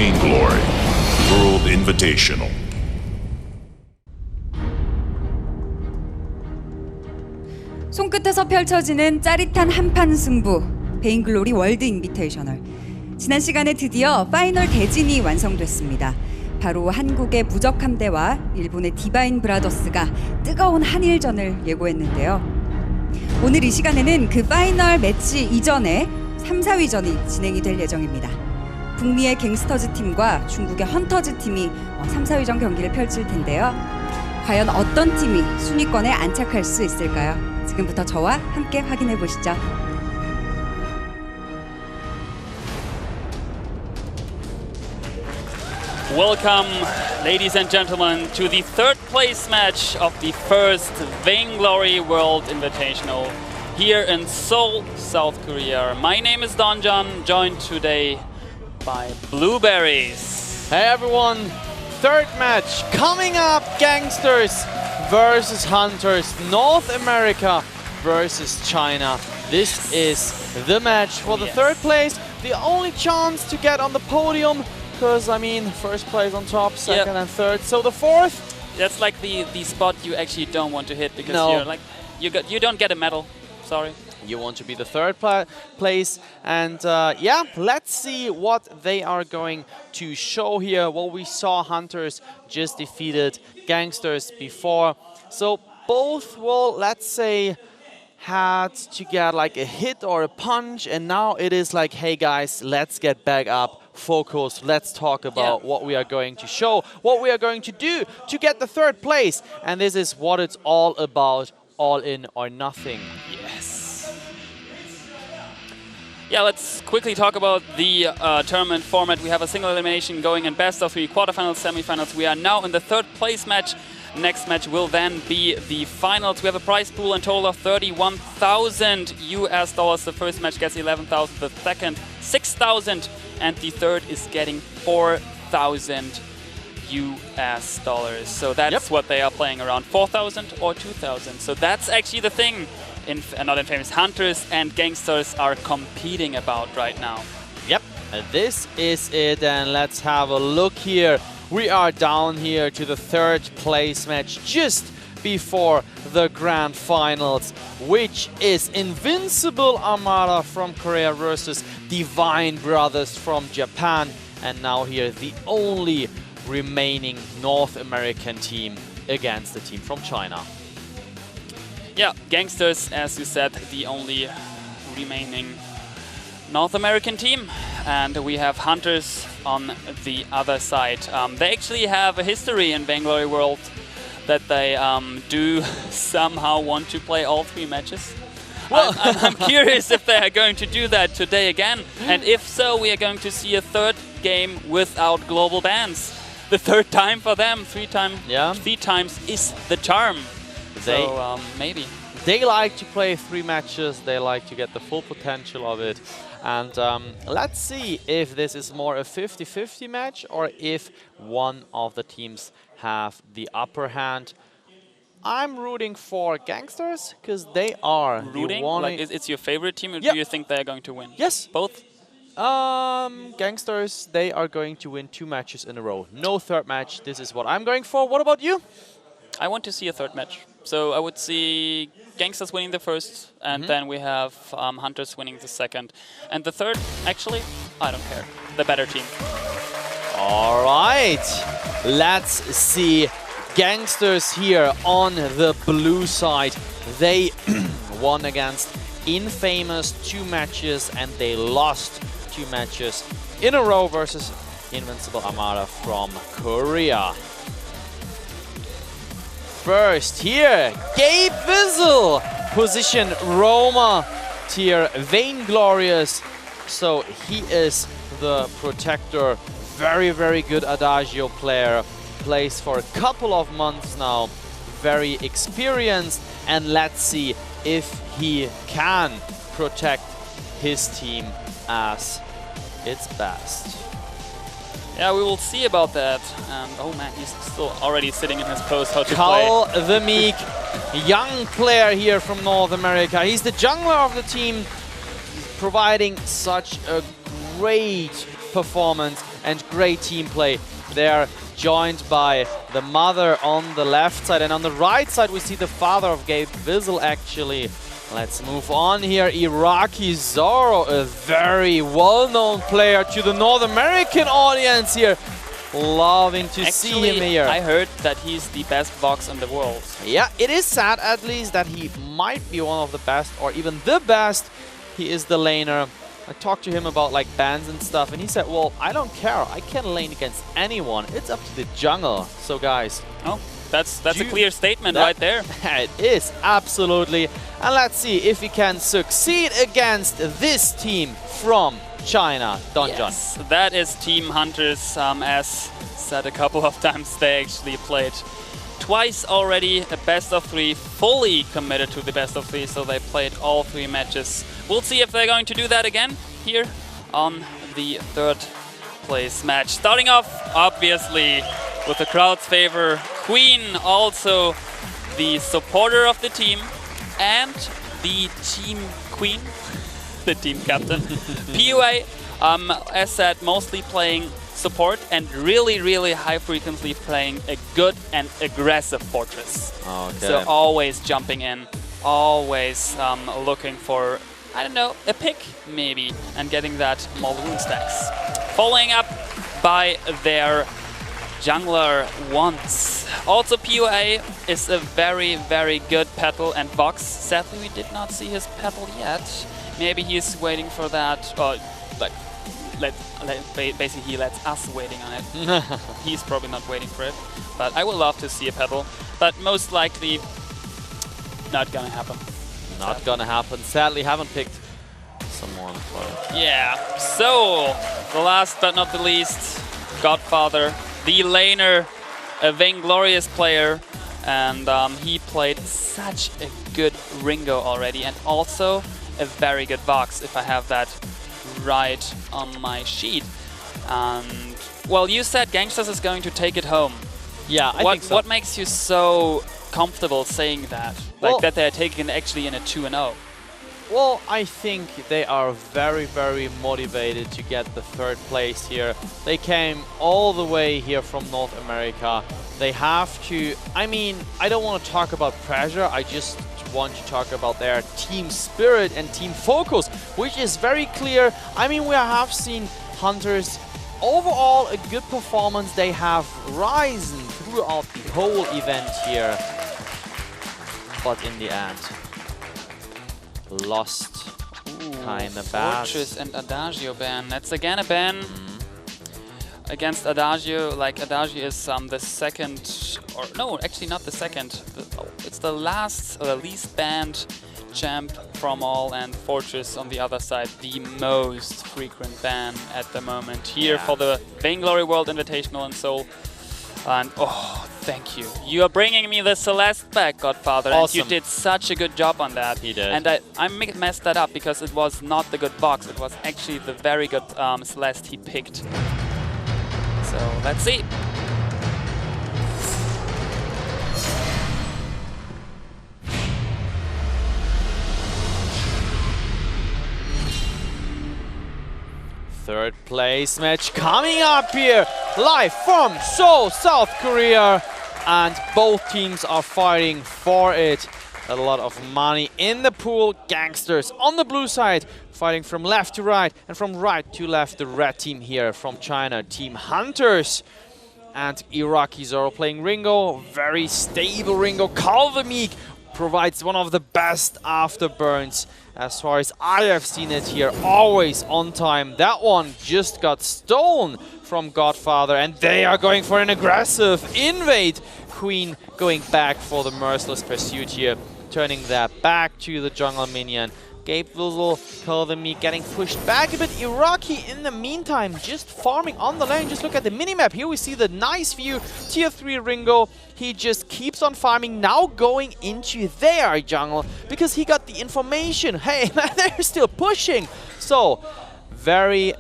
Vainglory World Invitational. 손끝에서 펼쳐지는 짜릿한 한판 승부, 베인글로리 월드 인비테이셔널. 지난 시간에 드디어 파이널 대진이 완성됐습니다. 바로 한국의 무적 함대와 일본의 디바인 브라더스가 뜨거운 한일전을 예고했는데요. 오늘 이 시간에는 그 파이널 매치 이전에 3, 4위전이 진행이 될 예정입니다. 북미의 갱스터즈 팀과 중국의 헌터즈 팀이 3, 4위전 경기를 펼칠 텐데요. 과연 어떤 팀이 순위권에 안착할 수 있을까요? 지금부터 저와 함께 확인해 보시죠. Welcome, ladies and gentlemen, to the third place match of the first Vainglory World Invitational here in Seoul, South Korea. My name is Donjan, joined today by Blueberries. Hey everyone, third match coming up, Gankstars versus Hunters, North America versus China. This is the match for the third place, the only chance to get on the podium, because I mean first place on top, second and third, so the fourth. That's like the spot you actually don't want to hit, because you're like you don't get a medal. Sorry. You want to be the third place, and yeah, let's see what they are going to show here. Well, we saw Hunters just defeated Gankstars before, so both will, let's say, had to get like a hit or a punch, and now it is like, hey guys, let's get back up, focus, let's talk about what we are going to show, what we are going to do to get the third place, and this is what it's all about, all in or nothing. Yes. Yeah, let's quickly talk about the tournament format. We have a single elimination going in best of 3 quarterfinals, semifinals. We are now in the third place match. Next match will then be the finals. We have a prize pool in total of $31,000 US. The first match gets 11,000, the second 6,000, and the third is getting 4,000 US. So that's what they are playing around, 4,000 or 2,000. So that's actually the thing. Not in famous Hunters and Gankstars are competing about right now. Yep, this is it, and let's have a look here. We are down here to the third place match just before the grand finals, which is Invincible Armada from Korea versus Divine Brothers from Japan, and now here the only remaining North American team against the team from China. Yeah, Gankstars, as you said, the only remaining North American team, and we have Hunters on the other side. They actually have a history in Vainglory World that they do somehow want to play all 3 matches. Well, I'm curious if they are going to do that today again, and if so, we are going to see a third game without global bans. The third time for them, 3 times is the charm. So maybe. They like to play 3 matches, they like to get the full potential of it. And let's see if this is more a 50-50 match or if one of the teams have the upper hand. I'm rooting for Gankstars because they are rooting. Like it's your favorite team, or do you think they're going to win? Yes. Both? Gankstars, they are going to win 2 matches in a row. No third match. This is what I'm going for. What about you? I want to see a third match. So I would see Gankstars winning the first, and then we have Hunters winning the second. And the third, actually, I don't care. The better team. All right. Let's see Gankstars here on the blue side. They won against Infamous 2 matches, and they lost 2 matches in a row versus Invincible Armada from Korea. First here, Gabe Wiesel, position Roma tier, Vainglorious. So he is the protector, very good Adagio player, plays for a couple of months now, very experienced, and let's see if he can protect his team as its best. Yeah, we will see about that. And oh man, he's still already sitting in his post. How to Carl play. the Meek, young player here from North America. He's the jungler of the team, providing such a great performance and great team play. They're joined by the mother on the left side, and on the right side we see the father of Gabe Wiesel actually. Let's move on here. Iraqi Zoro, a very well-known player to the North American audience here. Loving to see him here. I heard that he's the best Vox in the world. Yeah, it is sad at least that he might be one of the best or even the best. He is the laner. I talked to him about like bans and stuff, and he said, well, I don't care. I can lane against anyone. It's up to the jungle. So guys. Oh, that's a clear statement right there. It is, absolutely. And let's see if he can succeed against this team from China. Donjon. Yes, that is Team Hunters. As said a couple of times, they actually played twice already, a best of 3, fully committed to the best of 3, so they played all 3 matches. We'll see if they're going to do that again here on the 3rd place match. Starting off, obviously, with the crowd's favor, Queen, also the supporter of the team, and the team queen, the team captain. PUA, as said, mostly playing support and really high frequently playing a good and aggressive fortress. Okay. So always jumping in, always looking for, I don't know, a pick maybe, and getting that Muldoon stacks. Following up by their jungler once. Also PUA is a very good petal and Vox. Sadly we did not see his petal yet. Maybe he's waiting for that, or like basically he lets us waiting on it. He's probably not waiting for it, but I would love to see a petal, but most likely not gonna happen. Not gonna happen. Sadly, haven't picked someone for it. Yeah, so the last but not the least, Godfather, the laner, a Vainglorious player, and he played such a good Ringo already, and also a very good Vox, if I have that right on my sheet. And well, you said Gankstars is going to take it home. Yeah, I think so. What makes you so comfortable saying that? Like that they're taking it actually in a 2-0? Well, I think they are very motivated to get the 3rd place here. They came all the way here from North America. They have to, I mean, I don't want to talk about pressure, I just want to talk about their team spirit and team focus, which is very clear. I mean, we have seen Hunters overall a good performance. They have risen throughout the whole event here, but in the end lost. Kinda bad. Fortress and Adagio ban. That's again a ban against Adagio. Like Adagio is the second, or no, actually not the second. It's the last or the least banned champ from all, and Fortress on the other side, the most frequent ban at the moment here for the Vainglory World Invitational in Seoul. And oh, thank you. You are bringing me the Celeste back, Godfather, Awesome. and you did such a good job on that. He did. And I messed that up because it was not the good box. It was actually the very good Celeste he picked. So let's see. Third place match coming up here, live from Seoul, South Korea. And both teams are fighting for it. A lot of money in the pool. Gankstars on the blue side, fighting from left to right and from right to left. The red team here from China, Team Hunters. And Iraqi Zoro playing Ringo, very stable Ringo. Calvameek provides one of the best afterburns as far as I have seen it here, always on time. That one just got stolen from Godfather, and they are going for an aggressive invade. Queen going back for the merciless pursuit here, turning that back to the jungle minion. Gabe Wiesel, Calvameek getting pushed back a bit. Iraqi in the meantime just farming on the lane. Just look at the minimap. Here we see the nice view. Tier 3 Ringo. He just keeps on farming, now going into their jungle because he got the information. Hey, man, they're still pushing. So, very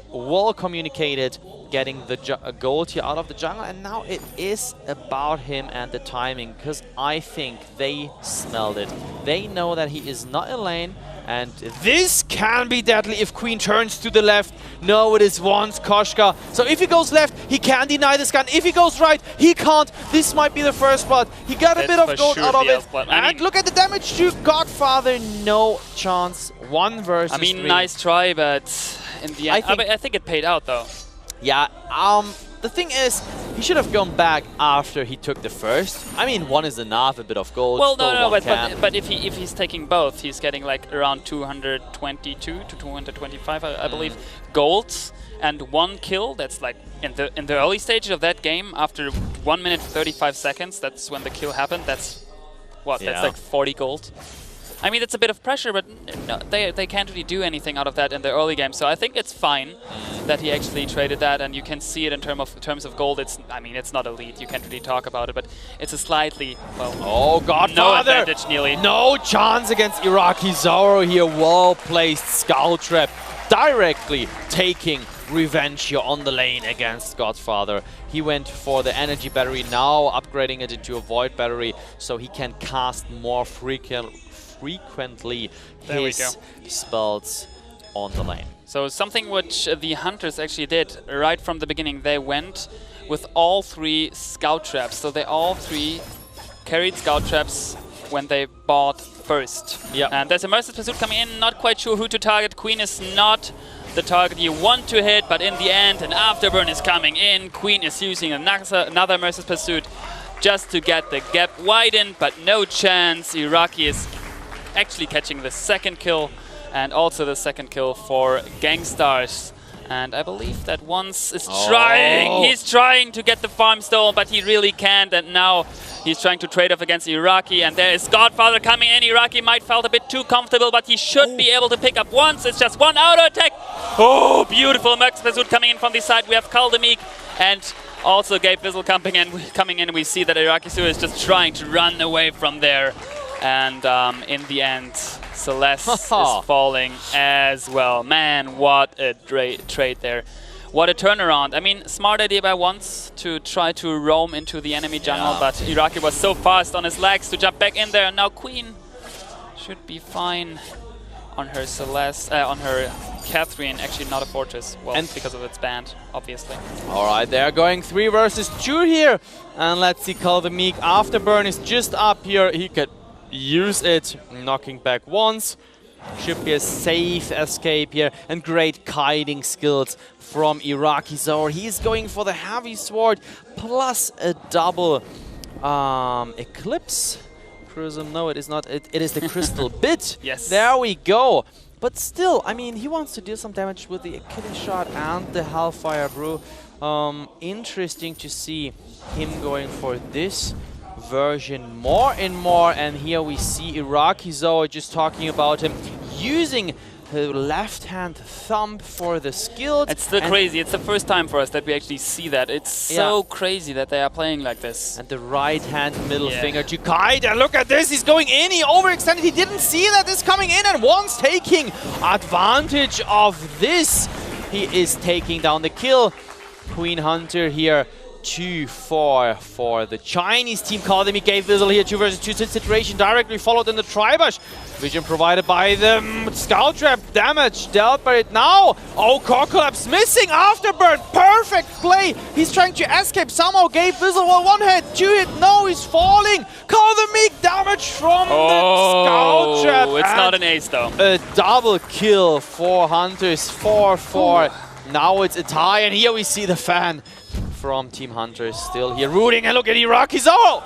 well communicated, getting the gold here out of the jungle, and now it is about him and the timing, because I think they smelled it. They know that he is not in lane, And this can be deadly if Queen turns to the left. No, it is once Koshka. So if he goes left, he can deny the scan. If he goes right, he can't. This might be the first blood. He got a bit of gold out of it. And look at the damage to Godfather. No chance. 1 versus 3. Nice try, but in the end, I think it paid out though. Yeah, the thing is, he should have gone back after he took the first. I mean, 1 is enough, a bit of gold. Well, no, but if he's taking both, he's getting like around 222 to 225, I believe, golds, and 1 kill. That's like in the early stages of that game, after 1 minute 35 seconds. That's when the kill happened. That's what? Yeah. That's like 40 gold. I mean, it's a bit of pressure, but no, they can't really do anything out of that in the early game. So I think it's fine that he actually traded that, and you can see it in terms of gold. I mean, it's not elite. You can't really talk about it, but it's a slightly, well, oh, Godfather! No advantage nearly. No chance against Iraqi Zoro here. Well-placed Skull Trap, directly taking revenge here on the lane against Godfather. He went for the energy battery, now upgrading it into a void battery so he can cast more frequently his spells on the lane. So something which the Hunters actually did right from the beginning, they went with all 3 scout traps. So they all 3 carried scout traps when they bought first. Yeah. And there's a Merciless Pursuit coming in, not quite sure who to target. Queen is not the target you want to hit, but in the end an Afterburn is coming in. Queen is using another Merciless Pursuit just to get the gap widened, but no chance. Iraqi is actually catching the 2nd kill, and also the 2nd kill for Gankstars. And I believe that once is trying. He's trying to get the farm stone, but he really can't. And now he's trying to trade off against Iraqi. And there is Godfather coming in. Iraqi might felt a bit too comfortable, but he should be able to pick up once. It's just 1 auto attack. Oh, beautiful Max Pursuit coming in from the side. We have Kaldemik and also Gabe Vizzle coming in. We see that Iraqi Sur is just trying to run away from there. And in the end, Celeste is falling as well. Man, what a trade there. What a turnaround. I mean, smart idea by once to try to roam into the enemy jungle, but Iraqi was so fast on his legs to jump back in there. And now Queen should be fine on her Celeste, on her Catherine, actually not a Fortress, well, and because of its band, obviously. Alright, they're going 3 versus 2 here. And let's see, Kaldemik, Afterburn is just up here. He could use it, knocking back once. Should be a safe escape here, and great kiting skills from Iraqi Zoro. He's going for the heavy sword plus a double Eclipse Prism. No, it is not. It is the crystal bit. Yes. There we go. But still, I mean, he wants to deal some damage with the Achilles shot and the Hellfire Brew. Interesting to see him going for this version more and more, and here we see Iraqi Zoro just talking about him using the left-hand thumb for the skills. It's still crazy. It's the first time for us that we actually see that. It's so crazy that they are playing like this. And the right-hand middle finger to Kite, and look at this, he's going in, he overextended, he didn't see that this coming in, and once taking advantage of this, he is taking down the kill. Queen Hunter here 2-4 for the Chinese team. Kaldemik gave Vizzle here 2 versus 2 situation, directly followed in the Tribush. Vision provided by the Scout Trap, damage dealt by it now. Oh, Core Collapse missing, Afterburn, perfect play. He's trying to escape, somehow gave Vizzle one hit, 2 hit, no, he's falling. Kaldemik, damage from the Scout Trap. It's not an ace though. A double kill for Hunters, 4-4. Now it's a tie, and here we see the fan from Team Hunters still here rooting, and look at Iraqi Zoro!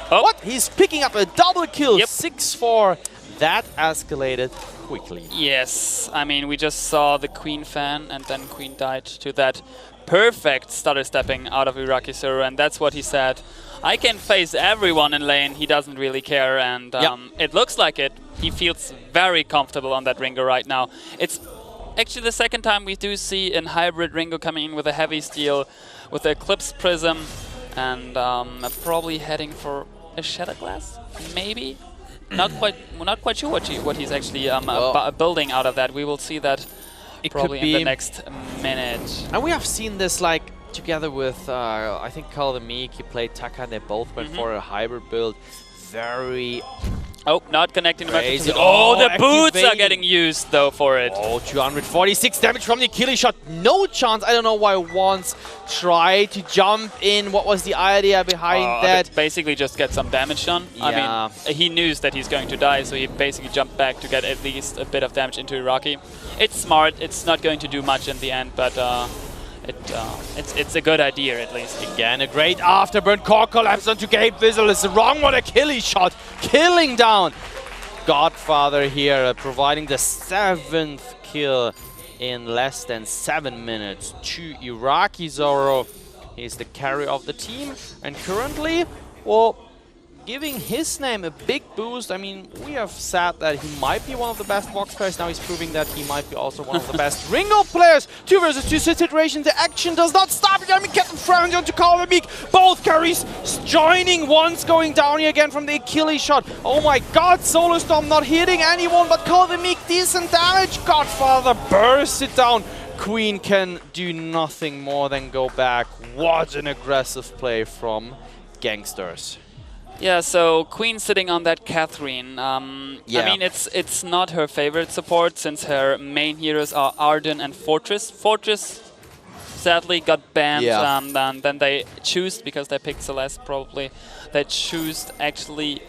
What? He's picking up a double kill, 6-4. That escalated quickly. Yes, I mean, we just saw the Queen fan, and then Queen died to that perfect stutter stepping out of Iraqi Zoro, and that's what he said. I can face everyone in lane, he doesn't really care, and it looks like it. He feels very comfortable on that Ringo right now. It's actually the second time we do see a hybrid Ringo coming in with a heavy steel, with the Eclipse Prism, and probably heading for a Shatter Glass, maybe. Not quite sure what he's actually building out of that. We will see that probably in the next minute. And we have seen this like together with I think Kaldemik, he played Taka, and they both went for a hybrid build. Very Oh, not connecting the Crazy. method. Oh, the boots are activating. getting used though for it. Oh, 246 damage from the Achilles shot. No chance. I don't know why once tried to jump in. What was the idea behind that? Basically just get some damage done. Yeah. I mean, he knew that he's going to die, so he basically jumped back to get at least a bit of damage into Iraqi. It's smart. It's not going to do much in the end, but it's a good idea at least. Again, a great afterburn. Core collapse onto Gabe Whistle. It's the wrong one. Achilles shot. Killing down Godfather here, providing the 7th kill in less than 7 minutes to Iraqi Zoro. He's the carry of the team, and currently, well, giving his name a big boost. I mean, we have said that he might be one of the best box players. Now he's proving that he might be also one of the best Ringo players. 2 versus 2 situation. The action does not stop. I mean, Captain Franz onto Carl Meek. Both carries joining. Once going down here again from the Achilles shot. Oh my god, Solar Storm not hitting anyone, but Carl Meek, decent damage. Godfather bursts it down. Queen can do nothing more than go back. What an aggressive play from Gankstars. Yeah, so Queen sitting on that Catherine. Yeah. I mean, it's not her favorite support since her main heroes are Arden and Fortress. Fortress sadly got banned. Yeah. Then they choose, because they picked Celeste probably, they choose actually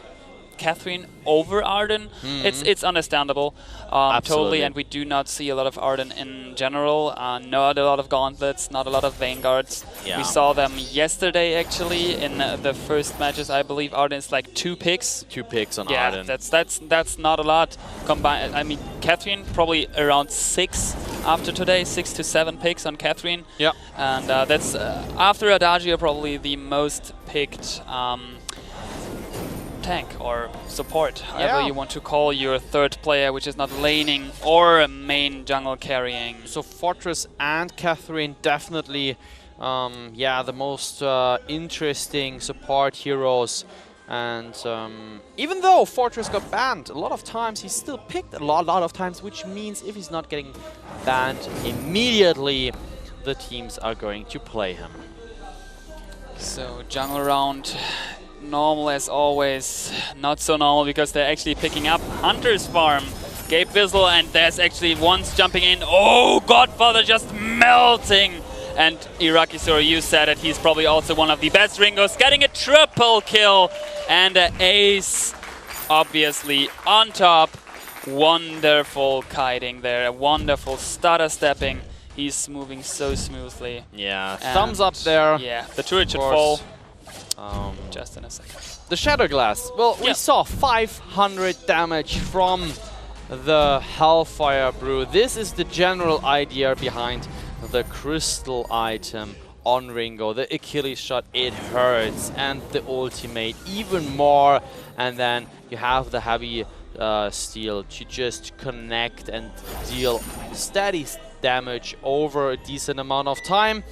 Catherine over Arden. It's understandable, totally, and we do not see a lot of Arden in general. Not a lot of gauntlets, not a lot of Vanguards. Yeah. We saw them yesterday actually in the first matches. I believe Arden is like 2 picks. 2 picks on Yeah, Arden. that's not a lot. Combined, I mean, Catherine probably around 6 after today, 6 to 7 picks on Catherine. Yeah. And that's after Adagio probably the most picked tank or support, however you want to call your third player, which is not laning or a main jungle carrying. So Fortress and Catherine definitely, yeah, the most interesting support heroes. And even though Fortress got banned, a lot of times he's still picked a lot of times, which means if he's not getting banned immediately, the teams are going to play him. So jungle round, normal as always, not so normal because they're actually picking up Hunter's farm. Gabe Whistle, and there's actually once jumping in. Oh, Godfather just melting. And Iraqi Zoro, you said that he's probably also one of the best Ringos, getting a triple kill and an ace, obviously, on top. Wonderful kiting there, a wonderful stutter stepping. He's moving so smoothly. Yeah, And thumbs up there. Yeah, the turret should course. fall. Just in a second. The Shadow Glass. Well, we saw 500 damage from the Hellfire Brew. This is the general idea behind the crystal item on Ringo. The Achilles shot, it hurts, and the ultimate even more. And then you have the heavy steel to just connect and deal steady damage over a decent amount of time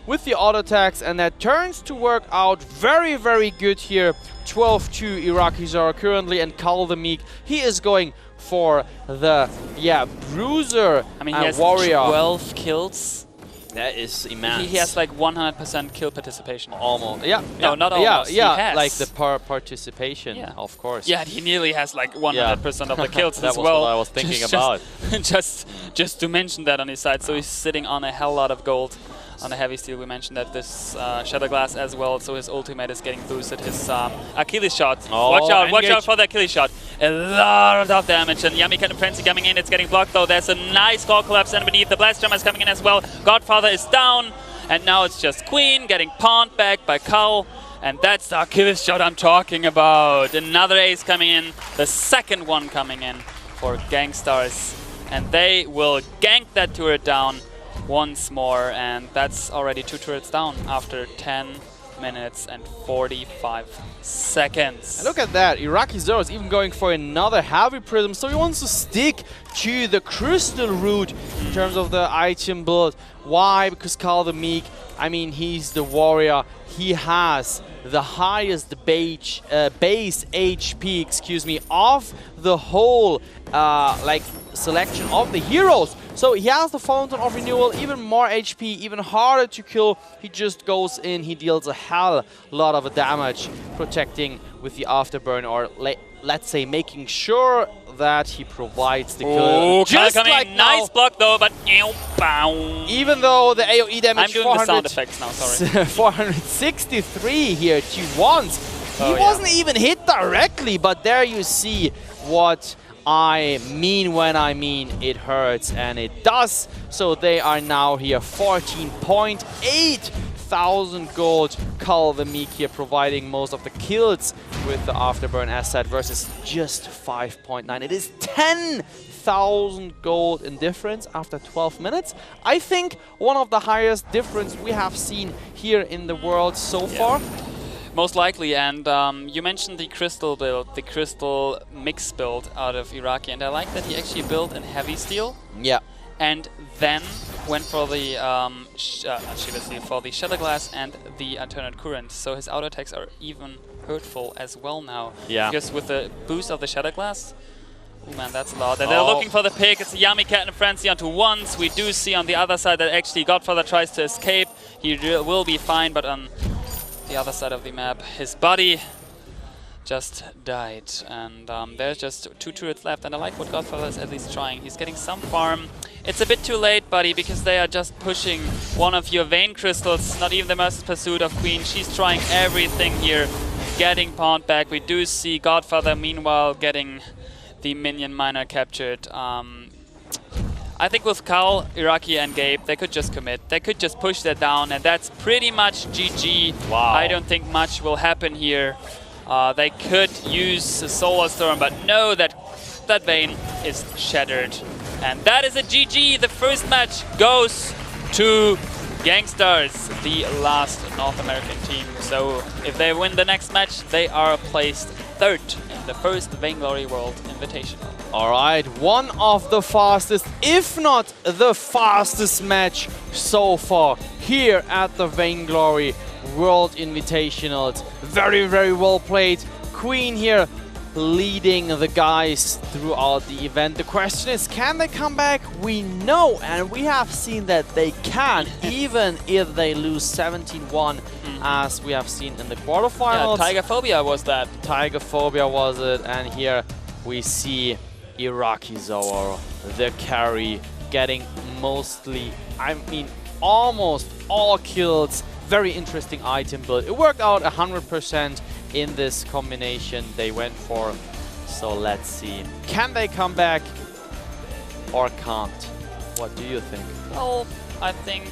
with the auto attacks, and that turns to work out very, very good here. 12-2 Iraqi Zoro currently, and Kal the Meek, he is going for the, bruiser. I mean, he has warrior. 12 kills. That is immense. He has like 100% kill participation. Almost. Yeah. No, not almost. Yeah, He has. like the participation, of course. Yeah, he nearly has like 100% of the kills that as was well. what I was thinking about. Just to mention that on his side. So he's sitting on a hell lot of gold. On the heavy steel, we mentioned that this Shadow Glass as well, so his ultimate is getting boosted. His Achilles shot. Watch out for the Achilles shot. A lot of damage, and Yami Cat and Frenzy coming in. It's getting blocked though. There's a nice core collapse underneath. The Blast Jammer is coming in as well. Godfather is down, and now it's just Queen getting pawned back by Kal. And that's the Achilles shot I'm talking about. Another ace coming in, the second one coming in for Gankstars. And they will gank that turret down once more, and that's already 2 turrets down after 10 minutes and 45 seconds. And look at that, Iraqi Zoro is even going for another heavy prism, so he wants to stick to the crystal route in terms of the item build. Why? Because Kal the Meek, I mean, he's the warrior. He has the highest base HP, of the whole selection of the heroes. So he has the Fountain of Renewal, even more HP, even harder to kill. He just goes in, he deals a hell lot of damage, protecting with the Afterburn, or let's say, making sure that he provides the Oh, kill. Just coming like in. Nice now, block though, but bow. even though the AoE damage I'm doing the sound effects now, sorry. 463 here to once. He Oh, yeah. wasn't even hit directly, but there you see what I mean when I mean it hurts, and it does. So they are now here 14.8 thousand gold. Calvamik here providing most of the kills with the afterburn asset versus just 5.9. It is 10,000 gold in difference after 12 minutes. I think one of the highest difference we have seen here in the world so far. Most likely, and you mentioned the crystal build, the crystal mix build out of Iraqi, and I like that he actually built in heavy steel. Yeah. And then went for the for the Shatter Glass and the alternate current. So his auto attacks are even hurtful as well now. Yeah. Because with the boost of the Shatter Glass, oh man, that's a lot. And they're looking for the pick. It's a Yami Cat and Frenzy onto once. We do see on the other side that actually Godfather tries to escape. He will be fine, but on the other side of the map, his body just died. And there's just 2 turrets left, and I like what Godfather is at least trying. He's getting some farm. It's a bit too late, buddy, because they are just pushing one of your Vein Crystals, not even the Merciless Pursuit of Queen. She's trying everything here, getting pawned back. We do see Godfather, meanwhile, getting the minion miner captured. I think with Cal, Iraqi, and Gabe, they could just commit. They could just push that down, and that's pretty much GG. Wow. I don't think much will happen here. They could use a Solar Storm, but no, that Vein is shattered. And that is a GG. The first match goes to Gankstars, the last North American team. So if they win the next match, they are placed 3rd in the first Vainglory World Invitational. All right, one of the fastest, if not the fastest match so far here at the Vainglory World Invitational. Very, very well played. Queen here leading the guys throughout the event. The question is, can they come back? We know, and we have seen that they can, even if they lose 17-1, as we have seen in the quarterfinals. Yeah, Tiger Phobia was that. Tiger Phobia was it, and here we see Iraqi Zoar, the carry, getting mostly, I mean, almost all kills. Very interesting item build. It worked out 100% in this combination they went for. So let's see. Can they come back or can't? What do you think? Well, I think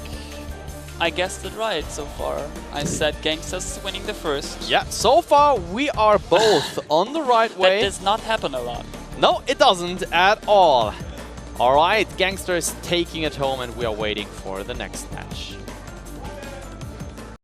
I guessed it right so far. I said Gankstars winning the first. Yeah, so far we are both on the right way. That does not happen a lot. No, it doesn't at all. All right, Gankstars taking it home, and we are waiting for the next match.